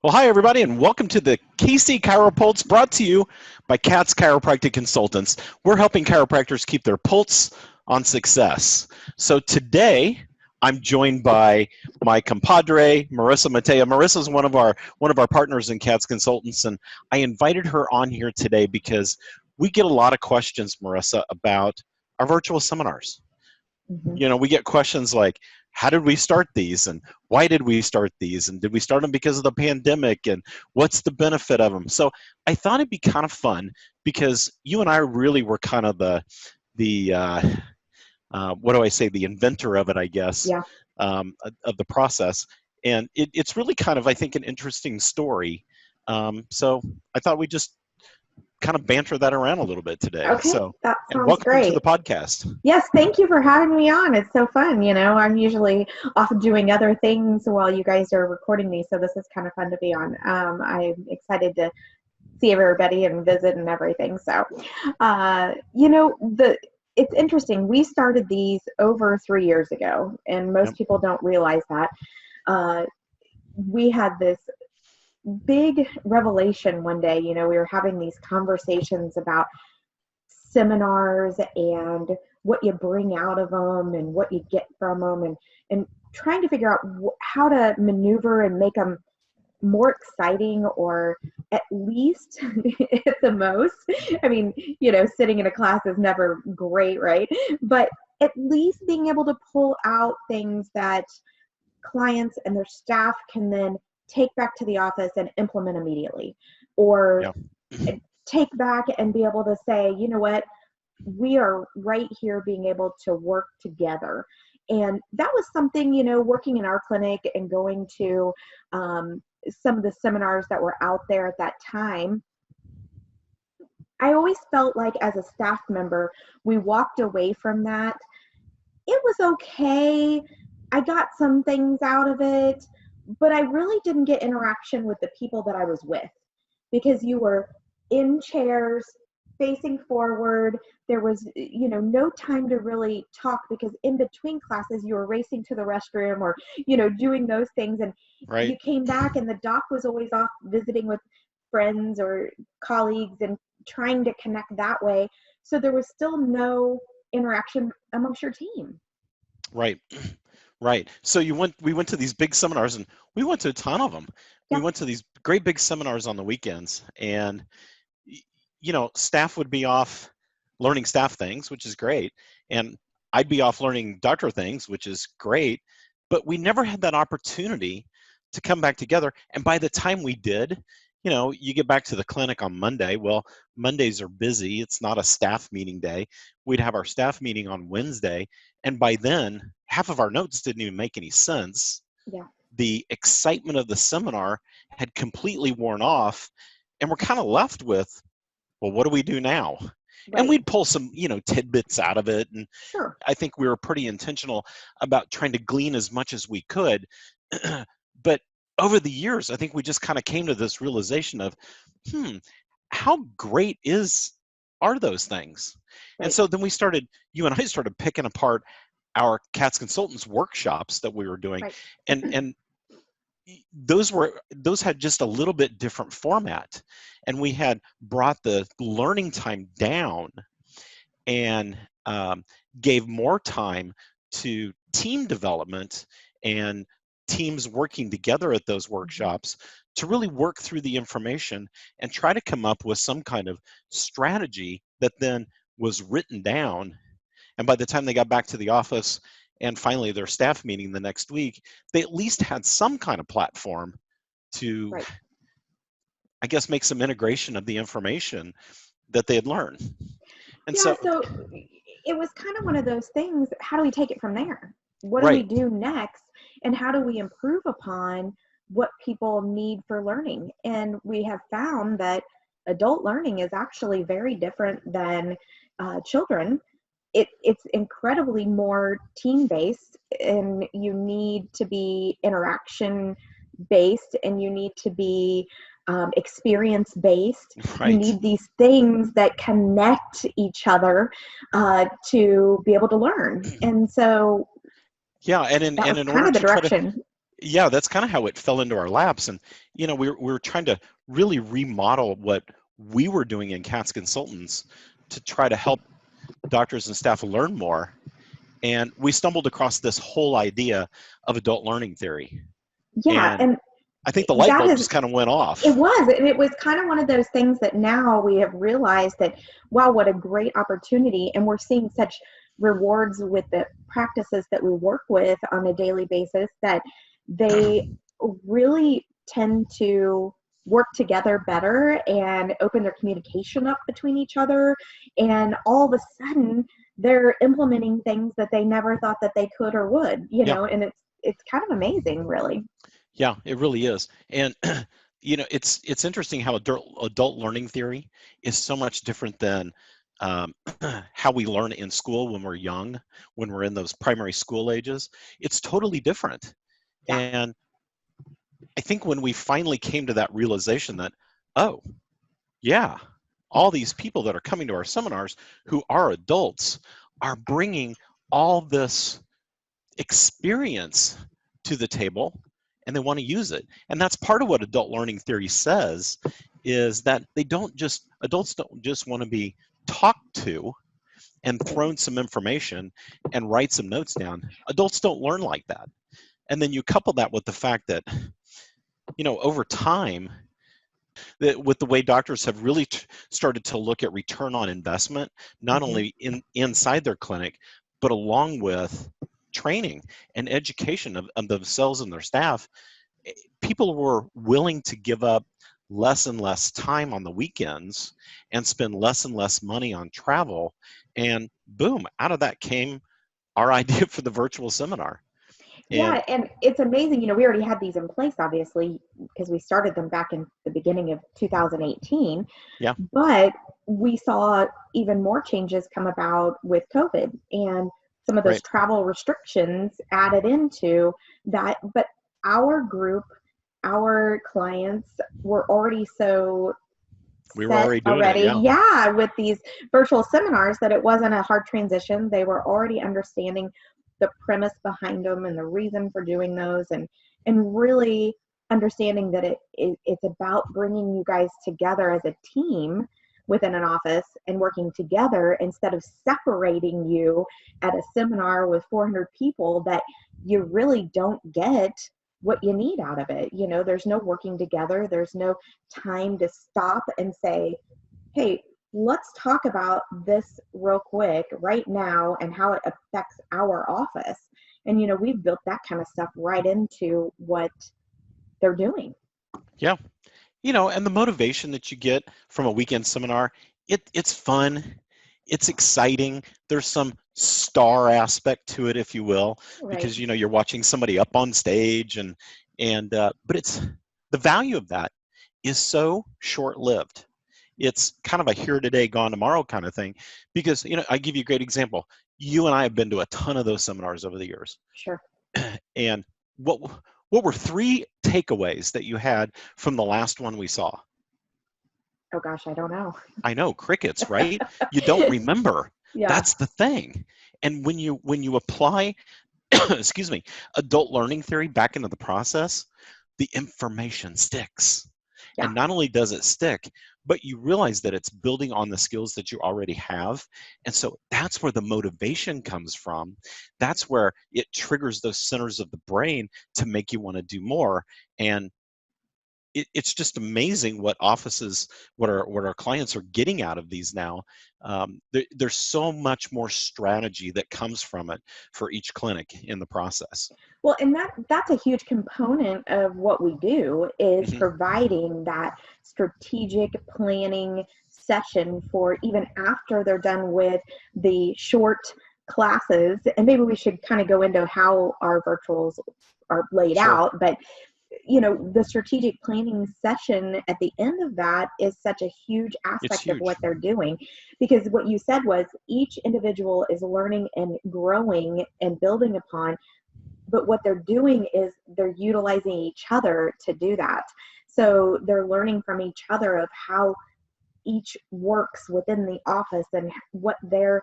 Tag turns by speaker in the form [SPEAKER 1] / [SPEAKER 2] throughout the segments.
[SPEAKER 1] Well, hi, everybody, and welcome to the KC CHIROPulse, brought to you by Kats Chiropractic Consultants. We're helping chiropractors keep their pulse on success. So today, I'm joined by my compadre, Marisa Mateja. Marisa is one of our partners in Kats Consultants, and I invited her on here today because we get a lot of questions, Marisa, about our virtual seminars. You know, we get questions like, how did we start these, and why did we start these, and did we start them because of the pandemic, and what's the benefit of them? So I thought it'd be kind of fun because you and I really were kind of the what do I say, the inventor of it, I guess,
[SPEAKER 2] Yeah.
[SPEAKER 1] Of the process. And it's really kind of, I think, an interesting story. So I thought we'd just kind of banter that around a little bit today.
[SPEAKER 2] Okay,
[SPEAKER 1] So,
[SPEAKER 2] that
[SPEAKER 1] and
[SPEAKER 2] sounds
[SPEAKER 1] welcome to the
[SPEAKER 2] great.
[SPEAKER 1] podcast.
[SPEAKER 2] Yes, thank you for having me on. It's so fun. I'm usually off doing other things while you guys are recording these, so this is kind of fun to be on. I'm excited to see everybody and visit and everything. So, it's interesting. We started these over 3 years ago, and most
[SPEAKER 1] Yep.
[SPEAKER 2] people don't realize that. We had this big revelation one day. We were having these conversations about seminars and what you bring out of them and what you get from them, and trying to figure out how to maneuver and make them more exciting, or at least at the most. I mean, sitting in a class is never great, right? But at least being able to pull out things that clients and their staff can then take back to the office and implement immediately, or
[SPEAKER 1] Yeah.
[SPEAKER 2] take back and be able to say, you know what, we are right here being able to work together. And that was something, working in our clinic and going to some of the seminars that were out there at that time, I always felt like as a staff member, we walked away from that. It was okay. I got some things out of it, but I really didn't get interaction with the people that I was with, because you were in chairs facing forward. There was, no time to really talk, because in between classes you were racing to the restroom, or, doing those things. And
[SPEAKER 1] Right.
[SPEAKER 2] you came back and the doc was always off visiting with friends or colleagues and trying to connect that way. So there was still no interaction amongst your team.
[SPEAKER 1] Right. Right. So we went to these big seminars, and we went to a ton of them. We
[SPEAKER 2] Yeah.
[SPEAKER 1] went to these great big seminars on the weekends, and staff would be off learning staff things, which is great. And I'd be off learning doctor things, which is great. But we never had that opportunity to come back together. And by the time we did, you get back to the clinic on Monday. Well, Mondays are busy. It's not a staff meeting day. We'd have our staff meeting on Wednesday. And by then, half of our notes didn't even make any sense.
[SPEAKER 2] Yeah.
[SPEAKER 1] The excitement of the seminar had completely worn off. And we're kind of left with, well, what do we do now? And
[SPEAKER 2] Right.
[SPEAKER 1] we'd pull some, tidbits out of it. And
[SPEAKER 2] Sure.
[SPEAKER 1] I think we were pretty intentional about trying to glean as much as we could. But over the years, I think we just kind of came to this realization of, how great are those things?
[SPEAKER 2] Right.
[SPEAKER 1] And so then you and I started picking apart our Kats Consultants workshops that we were doing.
[SPEAKER 2] Right.
[SPEAKER 1] And those had just a little bit different format, and we had brought the learning time down and gave more time to team development and teams working together at those workshops to really work through the information and try to come up with some kind of strategy that then was written down. And by the time they got back to the office and finally their staff meeting the next week, they at least had some kind of platform to,
[SPEAKER 2] Right.
[SPEAKER 1] I guess, make some integration of the information that they had learned. And
[SPEAKER 2] Yeah, so it was kind of one of those things. How do we take it from there? What do we
[SPEAKER 1] right.
[SPEAKER 2] do next? And how do we improve upon what people need for learning? And we have found that adult learning is actually very different than children. It's incredibly more team-based, and you need to be interaction-based, and you need to be experience-based.
[SPEAKER 1] Right.
[SPEAKER 2] You need these things that connect each other to be able to learn. And so
[SPEAKER 1] Yeah, and
[SPEAKER 2] that was
[SPEAKER 1] in
[SPEAKER 2] kind
[SPEAKER 1] order
[SPEAKER 2] of the
[SPEAKER 1] to try to
[SPEAKER 2] direction.
[SPEAKER 1] yeah, that's kind of how it fell into our laps. And, we were trying to really remodel what we were doing in Kats Consultants to try to help doctors and staff learn more. And we stumbled across this whole idea of adult learning theory.
[SPEAKER 2] Yeah,
[SPEAKER 1] And
[SPEAKER 2] and
[SPEAKER 1] I think the light
[SPEAKER 2] that
[SPEAKER 1] bulb
[SPEAKER 2] is,
[SPEAKER 1] just kind of went
[SPEAKER 2] it
[SPEAKER 1] off.
[SPEAKER 2] was, and it was kind of one of those things that now we have realized that, wow, what a great opportunity. And we're seeing such rewards with the practices that we work with on a daily basis that they really tend to work together better and open their communication up between each other. And all of a sudden, they're implementing things that they never thought that they could or would,
[SPEAKER 1] Yeah.
[SPEAKER 2] and it's kind of amazing, really.
[SPEAKER 1] Yeah, it really is. And it's interesting how adult learning theory is so much different than how we learn in school when we're young, when we're in those primary school ages. It's totally different.
[SPEAKER 2] Yeah.
[SPEAKER 1] And I think when we finally came to that realization that, oh, yeah, all these people that are coming to our seminars who are adults are bringing all this experience to the table, and they want to use it. And that's part of what adult learning theory says, is that adults don't just want to be talked to and thrown some information and write some notes down. Adults don't learn like that. And then you couple that with the fact that, over time, that with the way doctors have really started to look at return on investment, not
[SPEAKER 2] Mm-hmm.
[SPEAKER 1] only inside their clinic, but along with training and education of themselves and their staff, people were willing to give up less and less time on the weekends and spend less and less money on travel. And boom, out of that came our idea for the virtual seminar. And
[SPEAKER 2] Yeah, and it's amazing. We already had these in place, obviously, because we started them back in the beginning of 2018.
[SPEAKER 1] yeah,
[SPEAKER 2] But we saw even more changes come about with COVID and some of those
[SPEAKER 1] right.
[SPEAKER 2] travel restrictions added into that. But our group, our clients were already so
[SPEAKER 1] We were
[SPEAKER 2] set
[SPEAKER 1] already doing it.
[SPEAKER 2] already,
[SPEAKER 1] Yeah.
[SPEAKER 2] yeah, with these virtual seminars, that it wasn't a hard transition. They were already understanding the premise behind them and the reason for doing those, and really understanding that it's about bringing you guys together as a team within an office and working together instead of separating you at a seminar with 400 people that you really don't get what you need out of it. There's no working together. There's no time to stop and say, hey, let's talk about this real quick right now and how it affects our office. And, we've built that kind of stuff right into what they're doing.
[SPEAKER 1] Yeah. And the motivation that you get from a weekend seminar, it's fun, it's exciting. There's some star aspect to it, if you will,
[SPEAKER 2] Right.
[SPEAKER 1] because you're watching somebody up on stage, and but it's the value of that is so short-lived. It's kind of a here today, gone tomorrow kind of thing, because I give you a great example. You and I have been to a ton of those seminars over the years,
[SPEAKER 2] Sure.
[SPEAKER 1] and what what were three takeaways that you had from the last one we saw?
[SPEAKER 2] Oh gosh, I don't know.
[SPEAKER 1] I know, crickets, right? You don't remember.
[SPEAKER 2] Yeah.
[SPEAKER 1] That's the thing. And when you apply, excuse me, adult learning theory back into the process, the information sticks.
[SPEAKER 2] Yeah.
[SPEAKER 1] And not only does it stick, but you realize that it's building on the skills that you already have. And so that's where the motivation comes from. That's where it triggers those centers of the brain to make you want to do more. And it's just amazing what our clients are getting out of these now. There's so much more strategy that comes from it for each clinic in the process.
[SPEAKER 2] Well, and that's a huge component of what we do, is
[SPEAKER 1] Hmm.
[SPEAKER 2] providing that strategic planning session for even after they're done with the short classes. And maybe we should kind of go into how our virtuals are laid
[SPEAKER 1] Sure.
[SPEAKER 2] out, but the strategic planning session at the end of that is such a huge
[SPEAKER 1] It's
[SPEAKER 2] aspect of what
[SPEAKER 1] huge.
[SPEAKER 2] they're doing, because what you said was each individual is learning and growing and building upon, but what they're doing is they're utilizing each other to do that. So they're learning from each other of how each works within the office and what their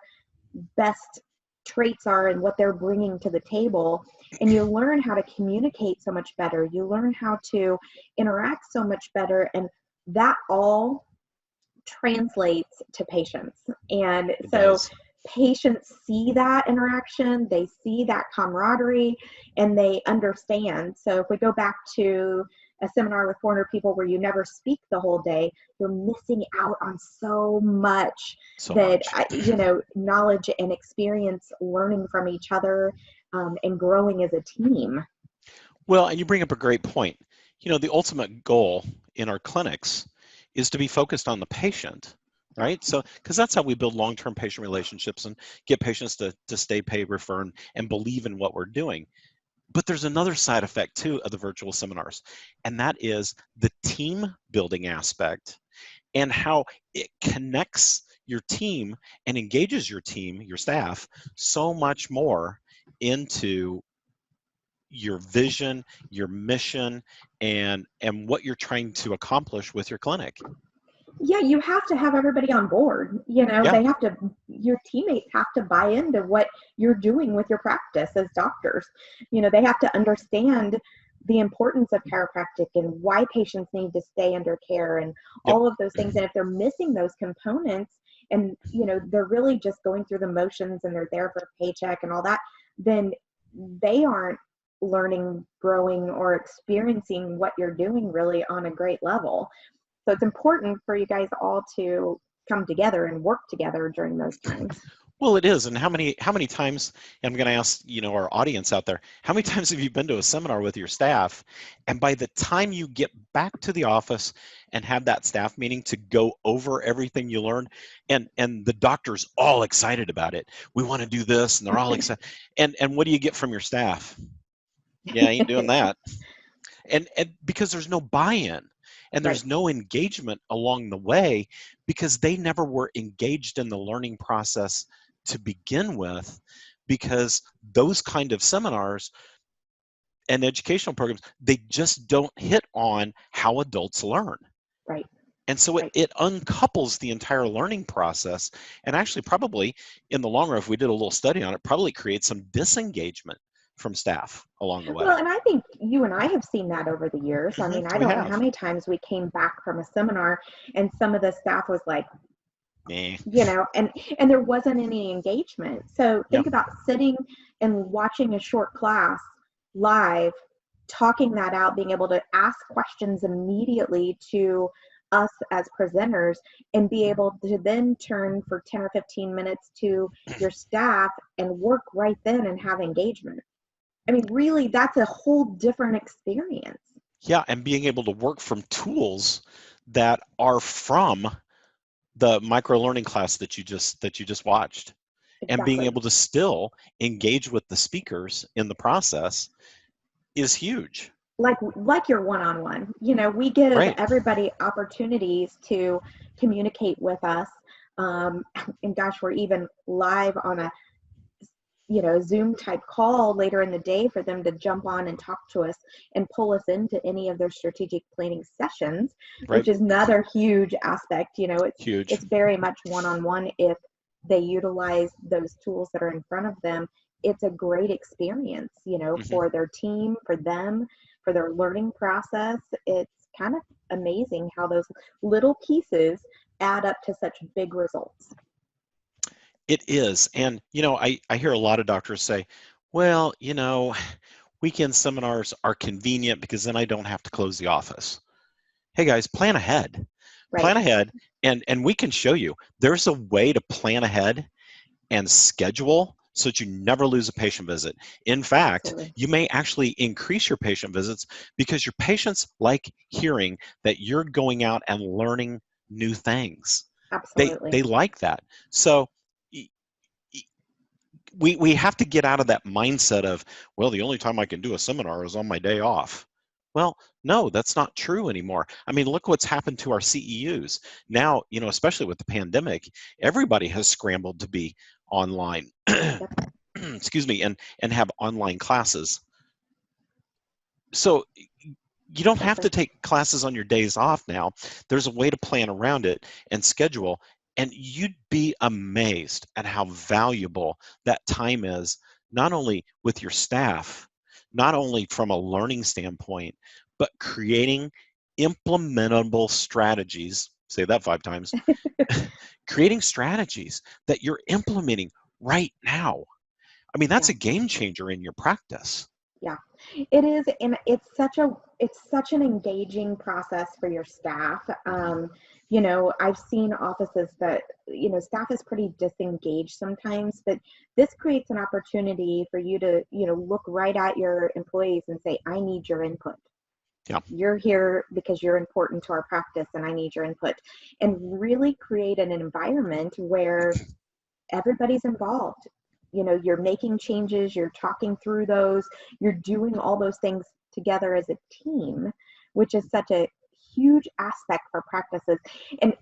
[SPEAKER 2] best traits are and what they're bringing to the table. And you learn how to communicate so much better. You learn how to interact so much better. And that all translates to patients. And
[SPEAKER 1] It
[SPEAKER 2] so
[SPEAKER 1] does.
[SPEAKER 2] patients see that interaction, they see that camaraderie, and they understand. So if we go back to a seminar with 400 people where you never speak the whole day, you're missing out on so much
[SPEAKER 1] So
[SPEAKER 2] that,
[SPEAKER 1] much.
[SPEAKER 2] knowledge and experience, learning from each other, and growing as a team.
[SPEAKER 1] Well, and you bring up a great point. The ultimate goal in our clinics is to be focused on the patient, right? So, because that's how we build long-term patient relationships and get patients to stay, pay, refer, and believe in what we're doing. But there's another side effect too of the virtual seminars, and that is the team building aspect and how it connects your team and engages your team, your staff, so much more into your vision, your mission, and what you're trying to accomplish with your clinic.
[SPEAKER 2] Yeah, you have to have everybody on board.
[SPEAKER 1] Yeah.
[SPEAKER 2] Your teammates have to buy into what you're doing with your practice as doctors. They have to understand the importance of chiropractic and why patients need to stay under care and
[SPEAKER 1] Yep.
[SPEAKER 2] all of those things. And if they're missing those components and, they're really just going through the motions and they're there for a paycheck and all that, then they aren't learning, growing, or experiencing what you're doing really on a great level. So it's important for you guys all to come together and work together during those times.
[SPEAKER 1] Well, it is. And how many times, and I'm going to ask, our audience out there, how many times have you been to a seminar with your staff, and by the time you get back to the office and have that staff meeting to go over everything you learned, and the doctor's all excited about it. We want to do this, and they're all excited. And what do you get from your staff? Yeah, I ain't doing that. And because there's no buy-in and
[SPEAKER 2] Right.
[SPEAKER 1] there's no engagement along the way, because they never were engaged in the learning process to begin with, because those kind of seminars and educational programs, they just don't hit on how adults learn.
[SPEAKER 2] Right.
[SPEAKER 1] And so
[SPEAKER 2] Right.
[SPEAKER 1] it uncouples the entire learning process, and actually probably in the long run, if we did a little study on it, probably creates some disengagement from staff along the way.
[SPEAKER 2] Well, and I think you and I have seen that over the years. I mean, I
[SPEAKER 1] We
[SPEAKER 2] don't know how
[SPEAKER 1] have.
[SPEAKER 2] many times we came back from a seminar and some of the staff was like,
[SPEAKER 1] Nah.
[SPEAKER 2] and there wasn't any engagement. So
[SPEAKER 1] Yeah.
[SPEAKER 2] think about sitting and watching a short class live, talking that out, being able to ask questions immediately to us as presenters, and be able to then turn for 10 or 15 minutes to your staff and work right then and have engagement. I mean, really, that's a whole different experience.
[SPEAKER 1] Yeah, and being able to work from tools that are from the micro learning class that you just watched, and being
[SPEAKER 2] Exactly.
[SPEAKER 1] able to still engage with the speakers in the process is huge.
[SPEAKER 2] Like your one-on-one. We give
[SPEAKER 1] Right.
[SPEAKER 2] everybody opportunities to communicate with us. And gosh, we're even live on a Zoom type call later in the day for them to jump on and talk to us and pull us into any of their strategic planning sessions,
[SPEAKER 1] Right.
[SPEAKER 2] which is another huge aspect.
[SPEAKER 1] Huge.
[SPEAKER 2] It's very much one-on-one. If they utilize those tools that are in front of them, it's a great experience, for their team, for them, for their learning process. It's kind of amazing how those little pieces add up to such big results.
[SPEAKER 1] It is. And, I hear a lot of doctors say, well, weekend seminars are convenient because then I don't have to close the office. Hey guys, plan ahead.
[SPEAKER 2] Right.
[SPEAKER 1] Plan ahead, and we can show you. There's a way to plan ahead and schedule so that you never lose a patient visit. In fact,
[SPEAKER 2] Absolutely.
[SPEAKER 1] you may actually increase your patient visits because your patients like hearing that you're going out and learning new things.
[SPEAKER 2] Absolutely.
[SPEAKER 1] They like that. So we have to get out of that mindset of, well, the only time I can do a seminar is on my day off. Well, no, that's not true anymore. I mean, look what's happened to our CEUs. Now, especially with the pandemic, everybody has scrambled to be online, excuse me, and have online classes. So you don't have to take classes on your days off now. There's a way to plan around it and schedule. And you'd be amazed at how valuable that time is, not only with your staff, not only from a learning standpoint, but creating implementable strategies. Say that 5 times. Creating strategies that you're implementing right now. I mean, that's
[SPEAKER 2] Yeah.
[SPEAKER 1] a game changer in your practice.
[SPEAKER 2] Yeah, it is, and it's such an engaging process for your staff. You know, I've seen offices that, you know, staff is pretty disengaged sometimes, but this creates an opportunity for you to, you know, look right at your employees and say, I need your input.
[SPEAKER 1] Yeah.
[SPEAKER 2] You're here because you're important to our practice and I need your input, and really create an environment where everybody's involved. You know, you're making changes, you're talking through those, you're doing all those things together as a team, which is such a huge aspect for practices. And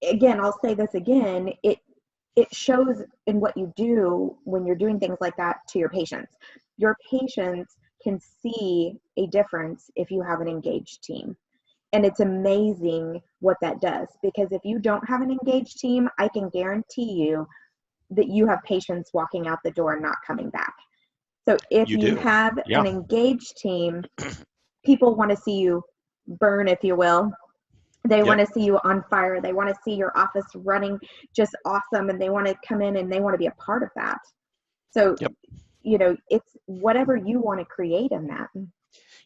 [SPEAKER 2] again, I'll say this again, it shows in what you do when you're doing things like that to your patients. Your patients can see a difference if you have an engaged team. And it's amazing what that does, because if you don't have an engaged team, I can guarantee you that you have patients walking out the door and not coming back. So if you have an engaged team, people want to see you burn, if you will. They want to see you on fire. They want to see your office running just awesome, and they want to come in and they want to be a part of that. So, you know, it's whatever you want to create in that.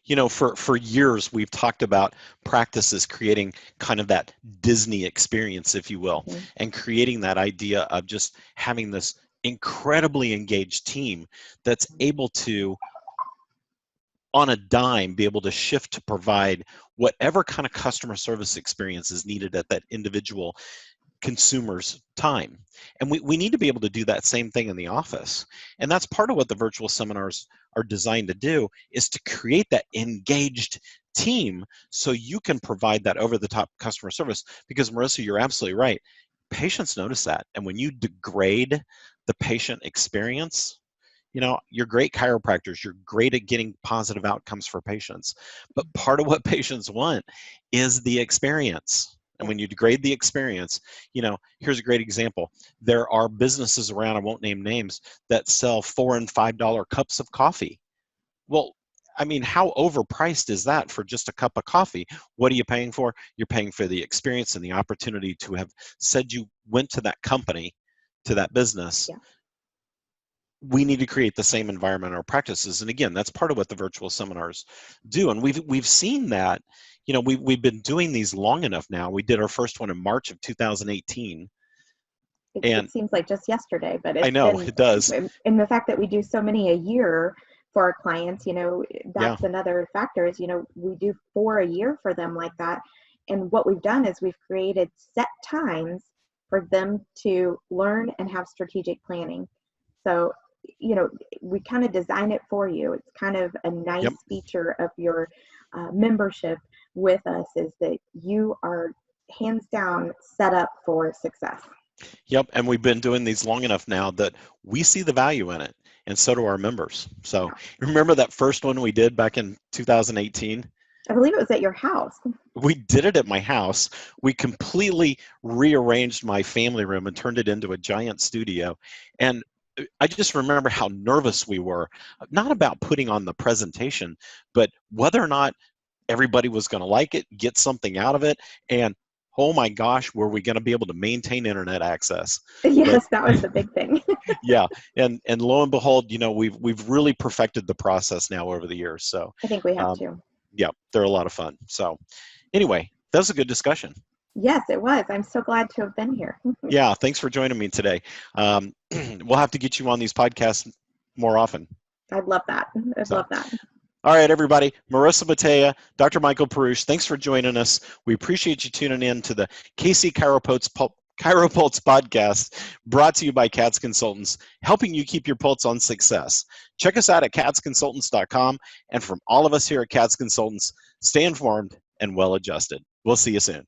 [SPEAKER 1] You know, for years, we've talked about practices creating kind of that Disney experience, if you will, and creating that idea of just having this incredibly engaged team that's able to, on a dime, be able to shift to provide whatever kind of customer service experience is needed at that individual consumer's time. And we need to be able to do that same thing in the office. And that's part of what the virtual seminars are designed to do, is to create that engaged team so you can provide that over-the-top customer service. Because Marisa, you're absolutely right. Patients notice that. And when you degrade the patient experience, you know, you're great chiropractors, you're great at getting positive outcomes for patients. But part of what patients want is the experience. And when you degrade the experience, you know, here's a great example. There are businesses around, I won't name names, that sell $4 and $5 cups of coffee. Well, I mean, how overpriced is that for just a cup of coffee? What are you paying for? You're paying for the experience and the opportunity to have said you went to that company, to that business.
[SPEAKER 2] Yeah.
[SPEAKER 1] We need to create the same environment in our practices. And again, that's part of what the virtual seminars do. And we've seen that, you know, we've been doing these long enough now. We did our first one in March of 2018.
[SPEAKER 2] It seems like just yesterday, but
[SPEAKER 1] I know it does.
[SPEAKER 2] And the fact that we do so many a year for our clients, you know, that's another factor, is, you know, we do 4 a year for them like that. And what we've done is we've created set times for them to learn and have strategic planning. So, you know, we kind of design it for you. It's kind of a nice feature of your membership with us, is that you are hands down set up for success.
[SPEAKER 1] Yep, and we've been doing these long enough now that we see the value in it, and so do our members. So remember that first one we did back in 2018?
[SPEAKER 2] I believe it was at your house.
[SPEAKER 1] We did it at my house. We completely rearranged my family room and turned it into a giant studio. And I just remember how nervous we were, not about putting on the presentation, but whether or not everybody was going to like it, get something out of it, and oh my gosh, were we going to be able to maintain internet access?
[SPEAKER 2] Yes, that was the big thing.
[SPEAKER 1] Yeah, and lo and behold, you know, we've really perfected the process now over the years. So
[SPEAKER 2] I think we have to.
[SPEAKER 1] Yeah, they're a lot of fun. So anyway, that was a good discussion.
[SPEAKER 2] Yes, it was. I'm so glad to have been here.
[SPEAKER 1] Yeah, thanks for joining me today. We'll have to get you on these podcasts more often.
[SPEAKER 2] I'd love that. I'd love that.
[SPEAKER 1] All right, everybody. Marisa Mateja, Dr. Michael Perusich, thanks for joining us. We appreciate you tuning in to the KC CHIROpulse Podcast, brought to you by Kats Consultants, helping you keep your pulse on success. Check us out at katsconsultants.com. And from all of us here at Kats Consultants, stay informed and well adjusted. We'll see you soon.